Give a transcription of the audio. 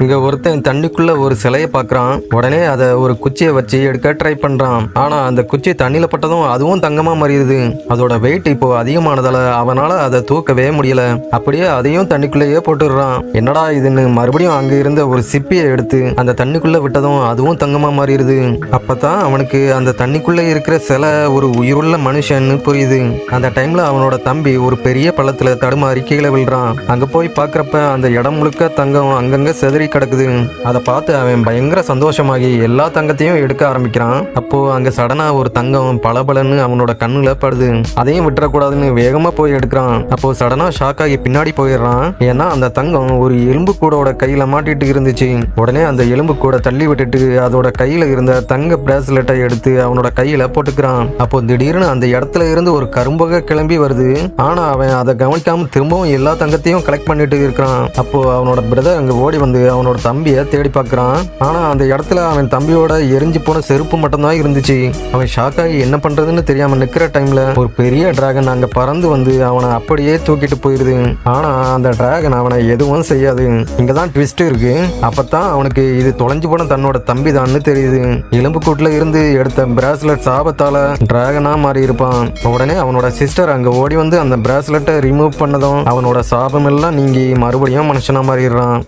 இங்க ஒருத்தன் தண்ணிக்குள்ள ஒரு சிலையை பார்க்கறான். உடனே அதை ஒரு குச்சியை வச்சு எடுக்க ட்ரை பண்றான். ஆனா அந்த குச்சி தண்ணியில பட்டதும் அதுவும் தங்கமா மாறிடுது. அதோட வெயிட் இப்போ அதிகமானதால அவனால அதை தூக்கவே முடியல. அப்படியே அதையும் தண்ணிக்குள்ளேயே போட்டுடுறான். என்னடா இதுன்னு மறுபடியும் அங்க இருந்த ஒரு சிப்பியை எடுத்து அந்த தண்ணிக்குள்ள விட்டதும் அதுவும் தங்கமா மாறிடுது. அப்பதான் அவனுக்கு அந்த தண்ணிக்குள்ள இருக்கிற சிலை ஒரு உயிருள்ள மனுஷன்னு புரியுது. அந்த டைம்ல அவனோட தம்பி ஒரு பெரிய பள்ளத்துல தடுமாறி கீழே விழுறான். அங்க போய் பாக்குறப்ப அந்த இடம் முழுக்க தங்கம் அங்கங்க செதறி கிடக்குது. அதை பார்த்து அவன் பயங்கர சந்தோஷமாகி எல்லா தங்கத்தையும் எடுக்க ஆரம்பிக்கிறான். அப்போ அங்க சடனா ஒரு தங்கம் பளபளன்னு அவனோட கண்ணுல படுது. அதையும் விட்டுறக்கூடாதுன்னு வேகமா போய் எடுக்கிறான். அப்போ சடனா ஷாக் ஆகி பின்னாடி போயிடுறான். ஏன்னா அந்த தங்கம் ஒரு எலும்பு கூடோட கையில மாட்டிட்டு இருந்துச்சு. உடனே அந்த எலும்பு கூட தள்ளி விட்டுட்டு அதோட கையில இருந்த தங்க பிரேஸ்லெட்டை எடுத்து அவனோட கையில போட்டுக்கிறான். அப்போ திடீர்னு அந்த இடத்துல இருந்து ஒரு கரும்பக கிளம்பி வருது. ஆனா அவன் அதை கவனிக்காம திரும்பவும் எல்லா தங்கத்தையும் கலெக்ட் பண்ணிட்டு இருக்கிறான். அப்போ அவனோட பிரதர் அங்க ஓடி வந்து அவனோட தம்பியை தேடி பார்க்கறான். ஆனா அந்த இடத்துல அவன் தம்பியோட எரிஞ்சு போன செருப்பு மட்டும்தான் இருந்துச்சு. அவன் ஷாக் ஆகி என்ன பண்றதுன்னு தெரியாம நிக்கிற டைம்ல ஒரு பெரிய டிராகன் அங்க பறந்து வந்து அவனை அப்படியே தூக்கிட்டு போயிருது. ஆனா அந்த டிராகன் அவனை எதுவும் செய்யாது. இங்கதான் ட்விஸ்ட் இருக்கு. அப்பதான் அவனுக்கு இது தொலைஞ்சு போன தன்னோட தம்பி தான்னு தெரியுது. எலும்பு கூட்டுல இருந்து எடுத்த பிரேஸ்லெட் சாபத்தால டிராகனா மாறி இருப்பான். உடனே அவனோட சிஸ்டர் அங்க ஓடி வந்து அந்த பிரேஸ்லெட்டை ரிமூவ் பண்ணதும் அவனோட சாபம் எல்லாம் நீங்கி மறுபடியும் மனுஷனா மாறிடுறான்.